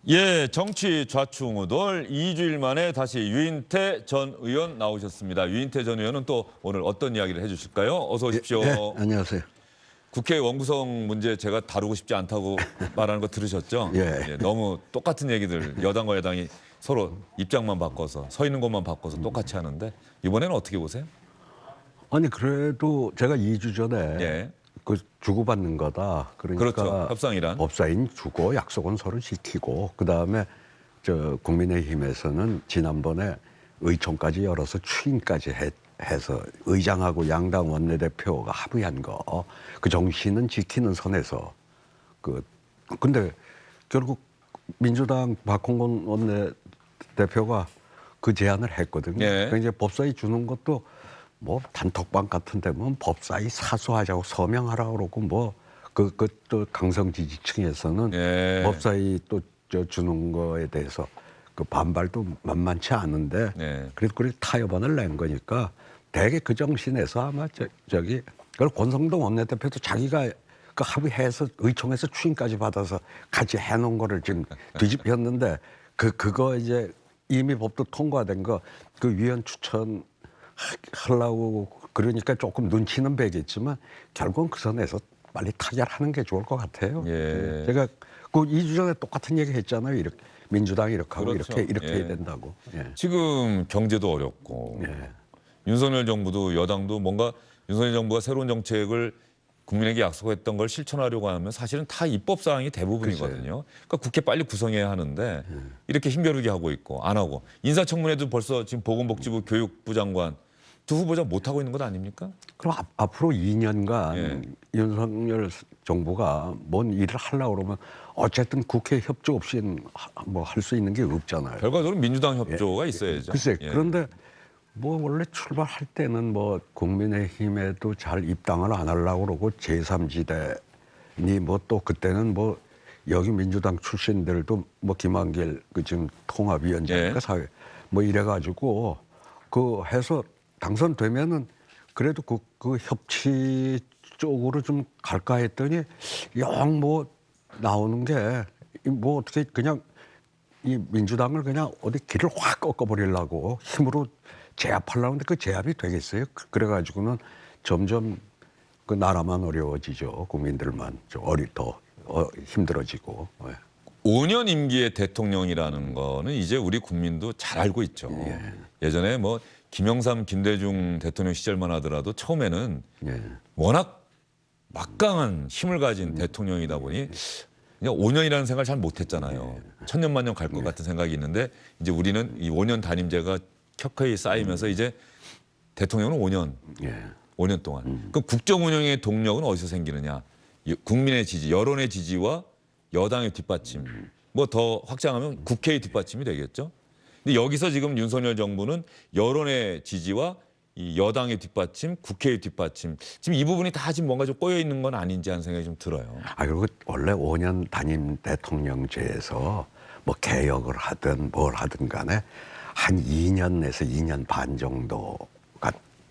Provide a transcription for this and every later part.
예, 정치 좌충우돌 2주일 만에 다시 유인태 전 의원 나오셨습니다. 유인태 전 의원은 또 오늘 어떤 이야기를 해주실까요? 어서 오십시오. 예, 안녕하세요. 국회 원구성 문제 제가 다루고 싶지 않다고 말하는 거 들으셨죠? 예. 너무 똑같은 얘기들 여당과 여당이 서로 입장만 바꿔서 서 있는 것만 바꿔서 똑같이 하는데 이번에는 어떻게 보세요? 아니 그래도 제가 2주 전에 예. 그 주고받는 거다. 그러니까 그렇죠. 협상이란. 법사인 주고 약속은 서로 지키고 그다음에 저 국민의힘에서는 지난번에 의총까지 열어서 추인까지 해서 의장하고 양당 원내대표가 합의한 거 그 정신은 지키는 선에서 근데 결국 민주당 박홍근 원내대표가 그 제안을 했거든요. 예. 그러니까 이제 법사위 주는 것도 뭐 단톡방 같은 데 보면 법사위 사수하자고 서명하라고 그러고 뭐 그것도 강성 지지층에서는 예. 법사위 또 주는 거에 대해서 그 반발도 만만치 않은데 예. 그래도 그렇게 타협안을 낸 거니까 대개 그 정신에서 아마 저기 그걸 권성동 원내대표도 자기가 그 합의해서 의총에서 추인까지 받아서 같이 해놓은 거를 지금 뒤집혔는데 그거 이제 이미 법도 통과된 거 그 위원 추천 하려고 그러니까 조금 눈치는 배겠지만 결국은 그 선에서 빨리 타결하는 게 좋을 것 같아요. 예. 제가 그 2주 전에 똑같은 얘기 했잖아요. 이렇게 민주당이 이렇게 하고 그렇죠. 이렇게 예. 해야 된다고. 예. 지금 경제도 어렵고 예. 윤석열 정부도 여당도 뭔가 윤석열 정부가 새로운 정책을 국민에게 약속했던 걸 실천하려고 하면 사실은 다 입법 사항이 대부분이거든요. 그러니까 국회 빨리 구성해야 하는데 이렇게 힘겨루게 하고 있고 안 하고 인사청문회도 벌써 지금 보건복지부 교육부 장관 두 후보자 못 하고 있는 것 아닙니까? 그럼 앞으로 2년간 예. 윤석열 정부가 뭔 일을 하려고 그러면 어쨌든 국회 협조 없이는 뭐 할 수 있는 게 없잖아요. 결과적으로 민주당 협조가 있어야죠. 글쎄 예. 그런데 뭐 원래 출발할 때는 뭐 국민의힘에도 잘 입당을 안 하려고 그러고 제3지대니 뭐 또 그때는 뭐 여기 민주당 출신들도 뭐 김한길 그 지금 통합위원장인가 예. 사회 뭐 이래가지고 그 해서 당선되면은 그래도 그 협치 쪽으로 좀 갈까 했더니 영 뭐 나오는 게 뭐 어떻게 그냥 이 민주당을 그냥 어디 길을 확 꺾어버리려고 힘으로 제압하려고 하는데 그 제압이 되겠어요? 그래가지고는 점점 그 나라만 어려워지죠. 국민들만 좀 더 힘들어지고. 5년 임기의 대통령이라는 거는 이제 우리 국민도 잘 알고 있죠. 예전에 뭐 김영삼, 김대중 대통령 시절만 하더라도 처음에는 예. 워낙 막강한 힘을 가진 대통령이다 보니 그냥 5년이라는 생각을 잘 못했잖아요. 천년만년 갈 것 같은 생각이 있는데 이제 우리는 이 5년 단임제가 켜켜이 쌓이면서 이제 대통령은 5년, 예. 5년 동안. 그럼 국정 운영의 동력은 어디서 생기느냐? 국민의 지지, 여론의 지지와 여당의 뒷받침. 뭐 더 확장하면 국회의 뒷받침이 되겠죠. 근데 여기서 지금 윤석열 정부는 여론의 지지와 이 여당의 뒷받침, 국회의 뒷받침. 지금 이 부분이 다 지금 뭔가 좀 꼬여 있는 건 아닌지 하는 생각이 좀 들어요. 그리고 원래 5년 단임 대통령제에서 뭐 개혁을 하든 뭘 하든 간에 한 2년에서 2년 반 정도가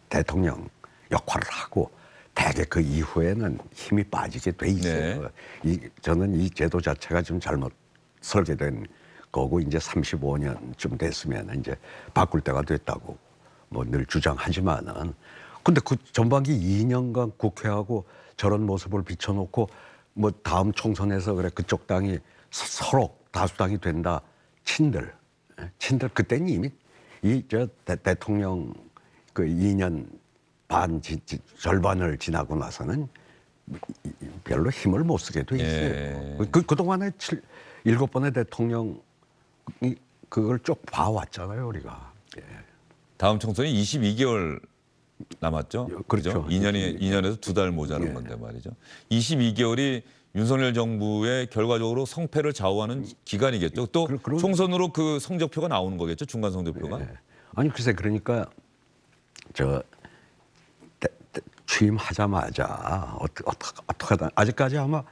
대통령 역할을 하고 대개 그 이후에는 힘이 빠지게 돼 있어요. 저는 이 제도 자체가 좀 잘못 설계된 거고 이제 35년쯤 됐으면 이제 바꿀 때가 됐다고 뭐 늘 주장하지만은 근데 그 전반기 2년간 국회하고 저런 모습을 비춰놓고 뭐 다음 총선에서 그래 그쪽 당이 서로 다수당이 된다 친들 그때는 이미 대통령 그 2년 반 절반을 지나고 나서는 별로 힘을 못 쓰게 돼 있어요. 그동안에 7번의 대통령이 그걸 쭉 봐왔잖아요, 우리가. 예. 다음 총선이 22개월 남았죠. 그렇죠. 2년에서 2달 모자란 건데 말이죠. 22개월이 윤석열 정부의 결과적으로 성패를 좌우하는 기간이겠죠. 또 총선으로 그 성적표가 나오는 거겠죠. 중간 성적표가. 예. 아니 글쎄 그러니까 취임하자마자 어떻게 하다 아직까지 아마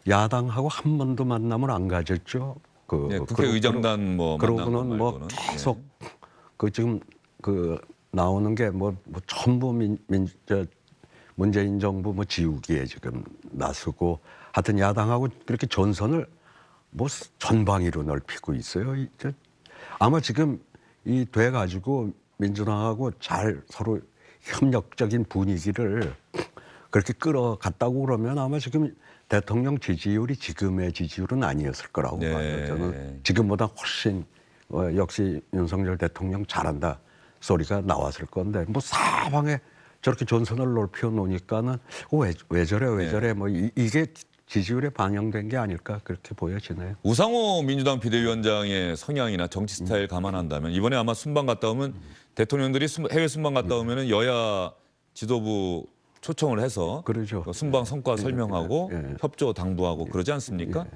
야당하고 한 번도 만남을 안 가졌죠. 국회의장단 뭐 그러고는 뭐 계속 그 지금 그 나오는 게 뭐 전부 문재인 정부 뭐 지우기에 지금 나서고 하여튼 야당하고 그렇게 전선을 뭐 전방위로 넓히고 있어요. 아마 지금 이 돼 가지고 민주당하고 잘 서로 협력적인 분위기를 그렇게 끌어갔다고 그러면 아마 지금 대통령 지지율이 지금의 지지율은 아니었을 거라고 네. 봐요. 저는 지금보다 훨씬 역시 윤석열 대통령 잘한다 소리가 나왔을 건데 뭐 사방에 저렇게 전선을 넓혀 놓으니까는 왜 저래 뭐 이게 지지율에 반영된 게 아닐까 그렇게 보여지네요. 우상호 민주당 비대위원장의 성향이나 정치 스타일 감안한다면 이번에 아마 순방 갔다 오면 대통령들이 해외 순방 갔다 오면은 여야 지도부 초청을 해서 그러죠. 그 순방 성과 설명하고 예. 협조 당부하고 그러지 않습니까?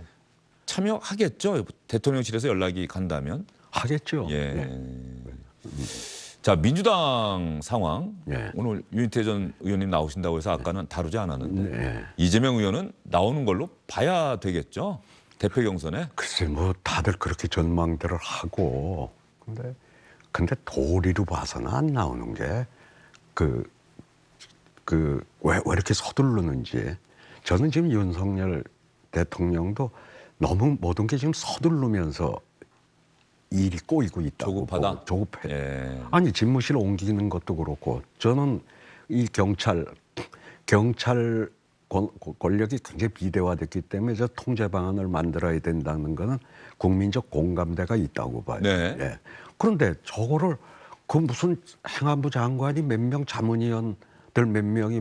참여하겠죠. 대통령실에서 연락이 간다면. 하겠죠. 예. 자, 민주당 상황. 예. 오늘 유인태 전 의원님 나오신다고 해서 아까는 다루지 않았는데 네. 이재명 의원은 나오는 걸로 봐야 되겠죠. 대표 경선에. 글쎄 뭐 다들 그렇게 전망들을 하고 근데 도리로 봐서는 안 나오는 게 왜 이렇게 서두르는지 저는 지금 윤석열 대통령도 너무 모든 게 지금 서두르면서 일이 꼬이고 있다고 조급하다? 보고 조급해. 예. 아니 집무실 옮기는 것도 그렇고 저는 이 경찰 권력이 굉장히 비대화됐기 때문에 저 통제 방안을 만들어야 된다는 거는 국민적 공감대가 있다고 봐요. 네. 예. 그런데 저거를 그 무슨 행안부 장관이 몇 명 자문위원들 몇 명이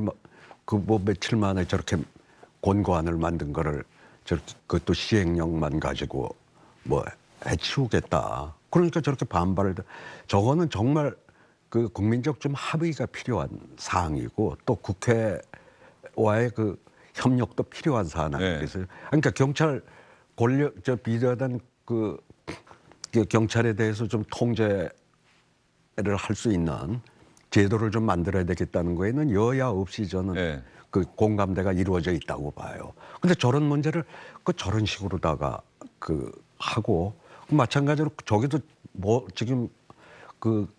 그 뭐 며칠 만에 저렇게 권고안을 만든 거를 그것도 시행령만 가지고 뭐 해치우겠다. 그러니까 저렇게 반발을 저거는 정말 그 국민적 좀 합의가 필요한 사항이고 또 국회와의 그 협력도 필요한 사안 아니겠어요? 그러니까 경찰 권력 비대화된 그 경찰에 대해서 좀 통제를 할 수 있는 제도를 좀 만들어야 되겠다는 거에는 여야 없이 저는 그 공감대가 이루어져 있다고 봐요. 근데 저런 문제를 저런 식으로다가 하고 마찬가지로 저기도 뭐 지금 그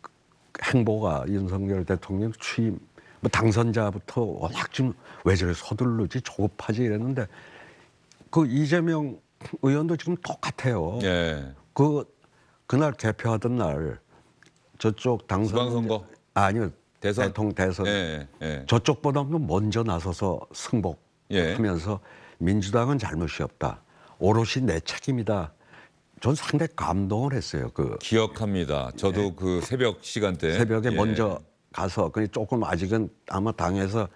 행보가 윤석열 대통령 취임 뭐 당선자부터 워낙 좀 왜 저래 서둘르지 조급하지 이랬는데 그 이재명 의원도 지금 똑같아요. 예. 그날 개표하던 날 저쪽 당선 지방선거? 아니요 대선? 대선 예. 저쪽보다도 먼저 나서서 승복하면서 민주당은 잘못이 없다. 오롯이 내 책임이다. 전 상당히 감동을 했어요. 기억합니다. 저도 그 새벽 시간대 새벽에 먼저 가서 조금 아직은 아마 당에서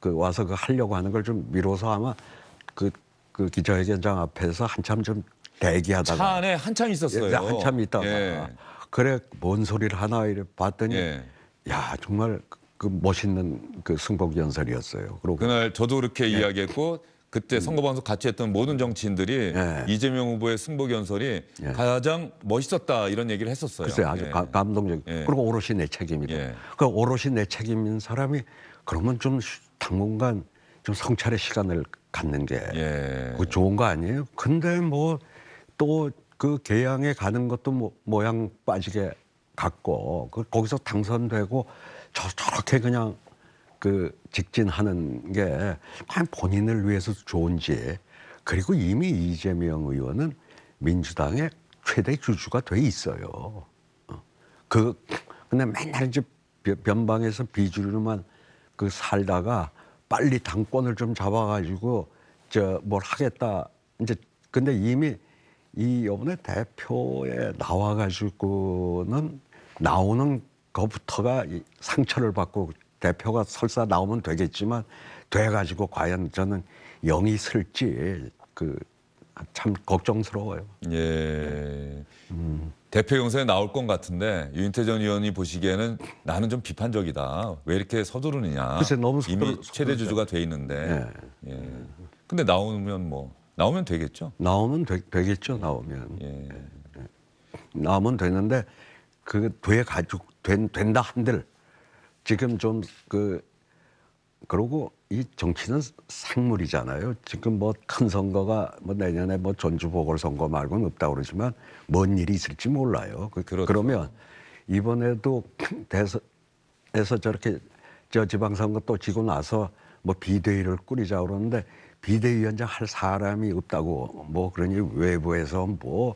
와서 하려고 하는 걸 좀 미뤄서 아마 그 기자회견장 앞에서 한참 좀 대기하다가 차 안에 한참 있었어요. 한참 있다가 그래 뭔 소리를 하나 이래 봤더니 야 정말 그 멋있는 그 승복 연설이었어요. 그리고 그날 저도 그렇게 이야기했고 그때 선거방송 같이 했던 모든 정치인들이 이재명 후보의 승복 연설이 가장 멋있었다 이런 얘기를 했었어요. 글쎄요, 아주 감동적. 그리고 오롯이 내 책임이다. 그 오롯이 내 책임인 사람이 그러면 좀 당분간 좀 성찰의 시간을 갖는 게 좋은 거 아니에요? 근데 뭐 또 그 개항에 가는 것도 모양 빠지게 갔고 거기서 당선되고 저렇게 그냥 직진하는 게 과연 본인을 위해서 좋은지 그리고 이미 이재명 의원은 민주당의 최대 주주가 돼 있어요. 근데 맨날 이제 변방에서 비주류만 살다가 빨리 당권을 좀 잡아가지고 뭘 하겠다. 이제 근데 이미 이번에 대표에 나와가지고는 나오는 것부터가 상처를 받고 대표가 설사 나오면 되겠지만 돼가지고 과연 저는 영이 슬지 참 걱정스러워요. 예. 대표 경선에 나올 것 같은데 유인태 전 의원이 보시기에는 나는 좀 비판적이다. 왜 이렇게 서두르느냐. 글쎄, 너무 이미 최대 주주가 돼 있는데. 근데 나오면 되겠죠. 나오면 되겠죠. 나오면 되는데 돼가지고 된다 한들 지금 좀 그러고 이 정치는 생물이잖아요. 지금 큰 선거가 내년에 전주 보궐선거 말고는 없다고 그러지만 뭔 일이 있을지 몰라요. 그렇죠. 그러면 이번에도 대선에서 저렇게 지방선거 또 지고 나서 비대위를 꾸리자 그러는데 비대위원장 할 사람이 없다고 뭐 그러니 외부에서 뭐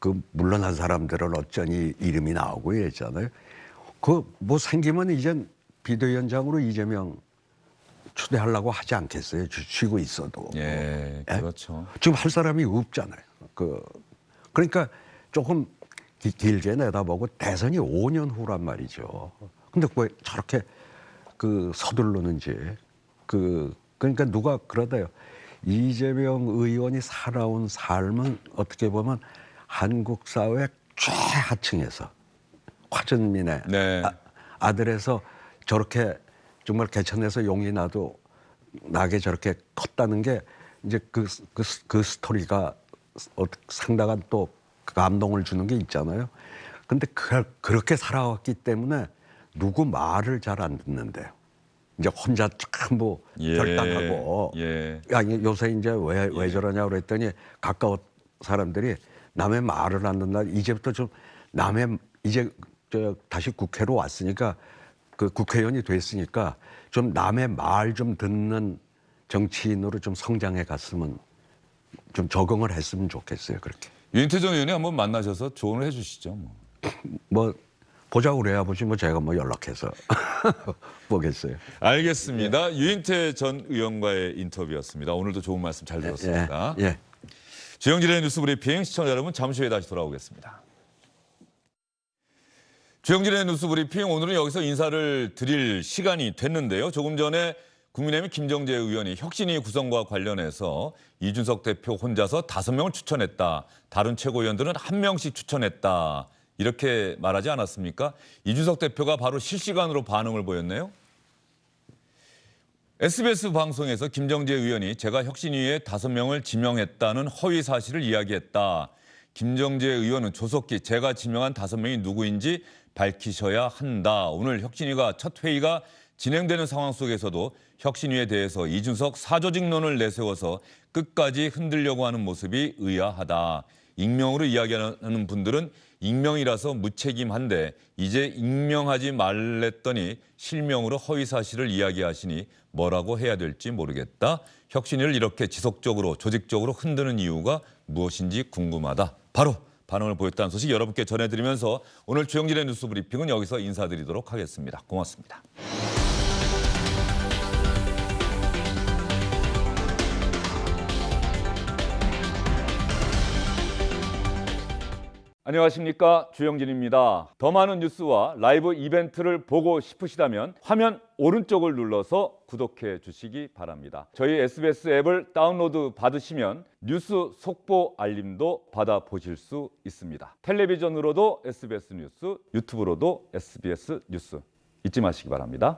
그 물러난 사람들은 어쩌니 이름이 나오고 이랬잖아요. 그 뭐 생기면 이젠 비대위원장으로 이재명 추대하려고 하지 않겠어요. 쉬고 있어도. 예, 그렇죠. 지금 할 사람이 없잖아요. 그러니까 조금 길게 내다보고 대선이 5년 후란 말이죠. 근데 왜 저렇게 서두르는지 그러니까 누가 그러대요. 이재명 의원이 살아온 삶은 어떻게 보면 한국 사회 최하층에서 화전민의 네. 아들에서 저렇게 정말 개천에서 용이 나게 저렇게 컸다는 게 이제 그 스토리가 상당한 또 감동을 주는 게 있잖아요. 근데 그렇게 살아왔기 때문에 누구 말을 잘 안 듣는데요. 이제 혼자 전부 결단하고. 아니 요새 이제 왜 저러냐 그랬더니 가까운 사람들이 남의 말을 안 듣는다. 이제부터 좀 이제 다시 국회로 왔으니까 그 국회의원이 됐으니까 좀 남의 말 좀 듣는 정치인으로 좀 성장해 갔으면 좀 적응을 했으면 좋겠어요. 그렇게. 유인태 전 의원이 한번 만나셔서 조언을 해주시죠. 뭐 보자고 그래야 보지 뭐 제가 뭐 연락해서 보겠어요. 알겠습니다. 유인태 전 의원과의 인터뷰였습니다. 오늘도 좋은 말씀 잘 들었습니다. 예. 주영진의 뉴스 브리핑 시청자 여러분 잠시 후에 다시 돌아오겠습니다. 주영진의 뉴스 브리핑 오늘은 여기서 인사를 드릴 시간이 됐는데요. 조금 전에 국민의힘 김정재 의원이 혁신위 구성과 관련해서 이준석 대표 혼자서 5명을 추천했다. 다른 최고위원들은 1명씩 추천했다. 이렇게 말하지 않았습니까? 이준석 대표가 바로 실시간으로 반응을 보였네요. SBS 방송에서 김정재 의원이 제가 혁신위에 5명을 지명했다는 허위 사실을 이야기했다. 김정재 의원은 조속히 제가 지명한 5명이 누구인지 밝히셔야 한다. 오늘 혁신위가 첫 회의가 진행되는 상황 속에서도 혁신위에 대해서 이준석 사조직론을 내세워서 끝까지 흔들려고 하는 모습이 의아하다. 익명으로 이야기하는 분들은 익명이라서 무책임한데 이제 익명하지 말랬더니 실명으로 허위 사실을 이야기하시니 뭐라고 해야 될지 모르겠다. 혁신위를 이렇게 지속적으로 조직적으로 흔드는 이유가 무엇인지 궁금하다. 바로 반응을 보였다는 소식 여러분께 전해드리면서 오늘 주영진의 뉴스 브리핑은 여기서 인사드리도록 하겠습니다. 고맙습니다. 안녕하십니까, 주영진입니다. 더 많은 뉴스와 라이브 이벤트를 보고 싶으시다면 화면 오른쪽을 눌러서 구독해 주시기 바랍니다. 저희 SBS 앱을 다운로드 받으시면 뉴스 속보 알림도 받아보실 수 있습니다. 텔레비전으로도 SBS 뉴스, 유튜브로도 SBS 뉴스 잊지 마시기 바랍니다.